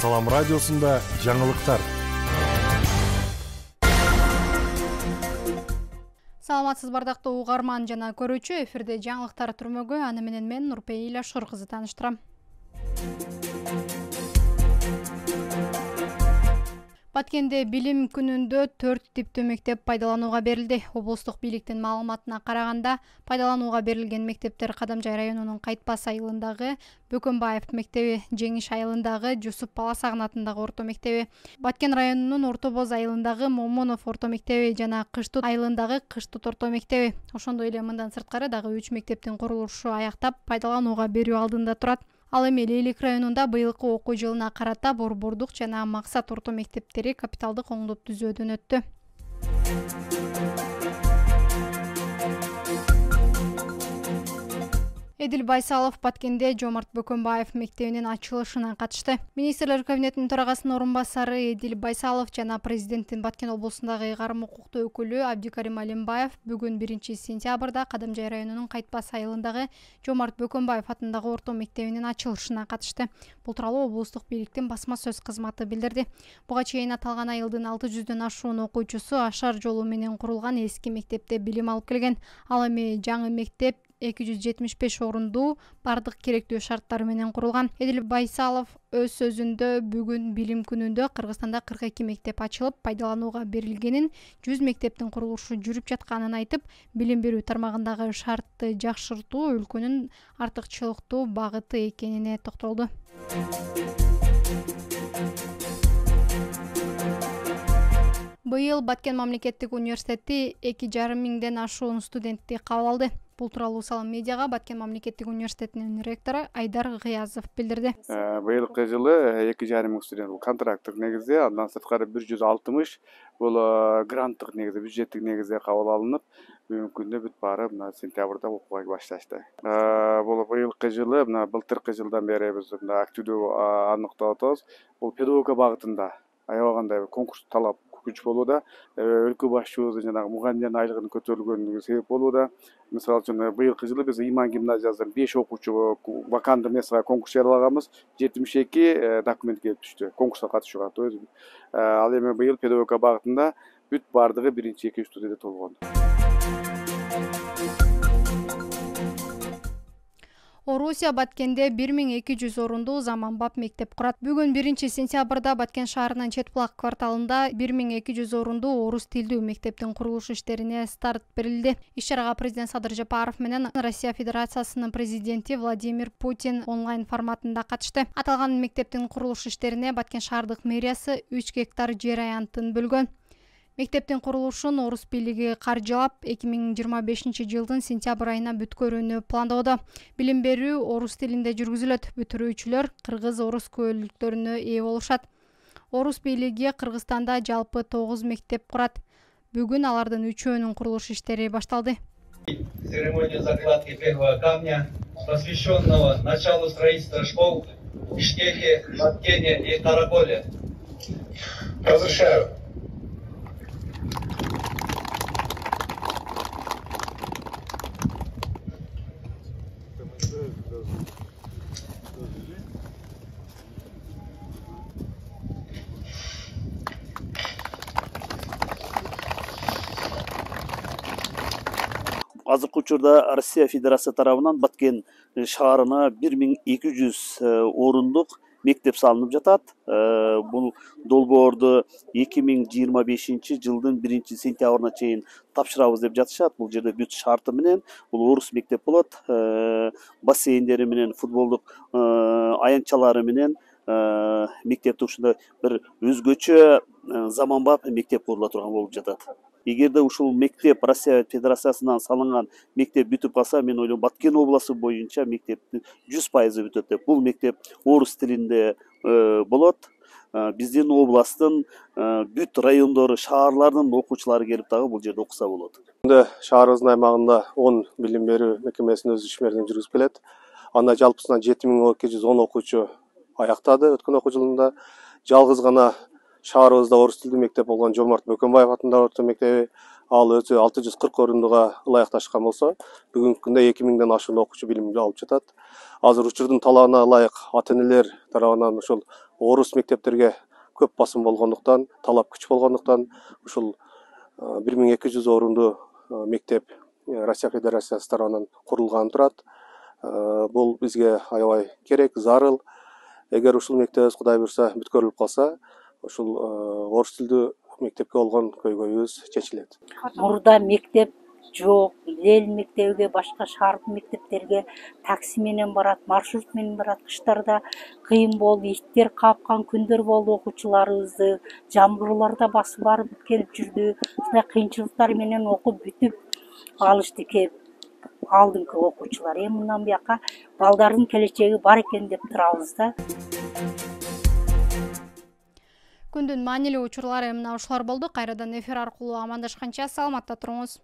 Салам радиосунда жаңылыктар. Саламатсыз бардактуу угарман жана көрүүчү, эфирде жаңылыктар түрмөгү, аны менен мен Нурпейила Шор кызы тааныштырам. Баткенде билим күнүндө 4 типтүү мектеп пайдаланууга берилди. Облустук бийликтин маалыматына караганда, пайдаланууга берилген мектептер Кадамжай районунун Кайтпас айылындагы Бөкөнбаев мектеби, Жеңиш айылындагы Жусуп Баласагын атындагы орто мектеби, Баткен районунун Орто Боз айылындагы Момунов орто мектеби жана Кыштут айылындагы Кыштут орто мектеби. Ошондой эле мындан сырткары дагы 3 мектептин курулушу аяктап, пайдаланууга берүү алдында турат. Ал эми Лейлик районунда быйылкы окуу жылына карата Борбордук жана Максат орто мектептери капиталдык оңдоп түзөөдөн өттү. Эдил Байсалов Баткенде Жомарт Бөкөнбаев мектебинин ачылышына катышты. Министрлер кабинетинин төрагасынын орун басары Эдил Байсалов жана президенттин Баткен облусундагы ыйгарым укуктуу өкүлү Абдикарим Алимбаев бүгүн 1-сентябрда Кадамжай районунун Кайтпас айылындагы Жомарт Бөкөнбаев атындагы орто мектебинин ачылышына катышты. Бул тууралуу облустук бийликтин басма сөз кызматы билдирди. Буга чейин аталган айылдын 600дөн ашуун окуучусу ашар жолу менен курулган эски мектепте билим алып келген. Ал эми жаңы мектеп 275 орундуу бардык керектүү шарттары менен курулган. Эдил Байсалов өз сөзүндө бүгүн билим күнүндө Кыргызстанда 42 мектеп ачылып, пайдаланууга берилгенин, 100 мектептин курулушу жүрүп жатканын айтып, билим берүү тармагындагы шартты жакшыртуу өлкөнүн артыкчылыктуу багыты экенине токтолду. Быйыл Баткен мамлекеттик университети 2,5 миңден ашуун студентти кабыл алды. Бул тууралуу Салам медиага Баткен мамлекеттик университетинин ректору Айдар Гыязов билдирди. Быйылкы жылы 2,5 миң студент бул контракттык негизде, андан сырткары 160 бул гранттык негизде, бюджеттик негизде кабыл алынып, бүгүнкү күндө бүт баары мына сентябрда окууга башташты. Бул быйылкы жылы, мына былтыркы жылдан бери биз мына активдүү аныктап атабыз. Бул педагогика багытында аябагандай конкурс талап күч болууда. Өлкө башчыбыздын жанагы мугалимдердин айлыгынын көтөрүлгөнүнө себеп болууда. Мисалы үчүн быйылкы жылы биз Иман гимназиясынан 5 окуучу вакант эмеске конкурс жарыялаганбыз. 72 документ келип түштү конкурска катышууга. То есть ал эми быйыл педагогика багытында бүт бардыгы 1-2 студент болгон. Орусия Баткенде 1200 орундуу заманбап мектеп курат. Бүгүн 1-сентябрда Баткен шаарынын Четбулак кварталында 1200 орундуу орус тилдүү мектептин курулуш иштерине старт берилди. Иш-чарага президент Садыр Жапаров менен Россия Федерациясынын президенти Владимир Путин онлайн форматында катышты. Аталган мектептин курулуш иштерине Баткен шаардык мэриясы 3 гектар жер аянтын бөлгөн. Мектептин курулушун орус бийлиги каржылап 2025 жылдын сентябрь айына бүткөрүүнү пландоодо. Билим берүү орус тилинде жүргүзүлөт. Бүтүрүүчүлөр кыргыз-орус күбөлүктөрүнө ээ болушат. Орус бийлиги Кыргызстанда жалпы 9 мектеп курат. Бүгүн алардын 3-өөнүн курулуш иштери башталды. Церемония закладки первого камня, посвященного началу строительства школ в Иштеке, Баткене и Караколе. Разрешаю. Азыркы учурда Россия Федерация тарабынан Баткен шаарына 1200 орундук мектеп салынып жатат. Бул долбоорду 2025 жылдын 1-сентябрына чейин тапшырабыз деп жатышат. Бул жерде бүт шарты менен бул орус мектеп болот. Бассейндери менен, футболдук аянтчалары менен мектепти ушундай бир өзгөчө заманбап мектеп курула турган болуп жатат. Эгерде ушул мектеп Россия Федерациясынан салынган мектеп бүтүп калса, мен ойлойм Баткен областы боюнча мектептин 100% бүтөт деп. Бул мектеп орус тилинде болот. Биздин областтын бүт райондору, шаарлардын окуучулары келип дагы бул жерде окуса болот. Шаарыбыздын аймагында 10 билим берүү мекемесинин өз ишмердигин жүргүзүп келет. Анда жалпысынан 7210 окуучу аяктады өткөн окуу жылында. Жалгыз гана шаарыбызда орус тилдүү мектеп болгон Жомарт Бөкөнбаев атындагы орто мектеби, ал өзү 640 орындуга ылайыкташкан болсо, бүгүнкү күндө 2000ден ашуун окуучу билимди алып жатат. Азыр учурдун талабына ылайык ата-энелер тарабынан ушул орус мектептерге көп басым болгондуктан, талап күч болгондуктан ушул 1200 орунду мектеп Россия Федерациясы тарабынан курулган турат. Бул бизге аябай керек, зарыл. Эгер ушул мектебибиз Кудай буйрса бүткөрүлүп калса, ушул орус тилдүү мектепке болгон көйгөйүбүз чечилет. Мурда мектеп жок, Ленин мектебиге, башка шаардык мектептерге такси менен барат, маршрут менен барат. Кыштарда кыйын болду, иттер капкан күндөр болду окуучуларыбызды, жамгырларда басып барып келип жүрдү. Ушундай кыйынчылыктар менен окуп бүтүп алышты кеп алдыңкы окуучулар. Эми мындан бияка балдардын келечеги бар экен деп турабыз да. Күндүн маанилүү учурлары мына ушулар болду. Кайрадан эфир аркылуу амандашканча саламатта туруңуз.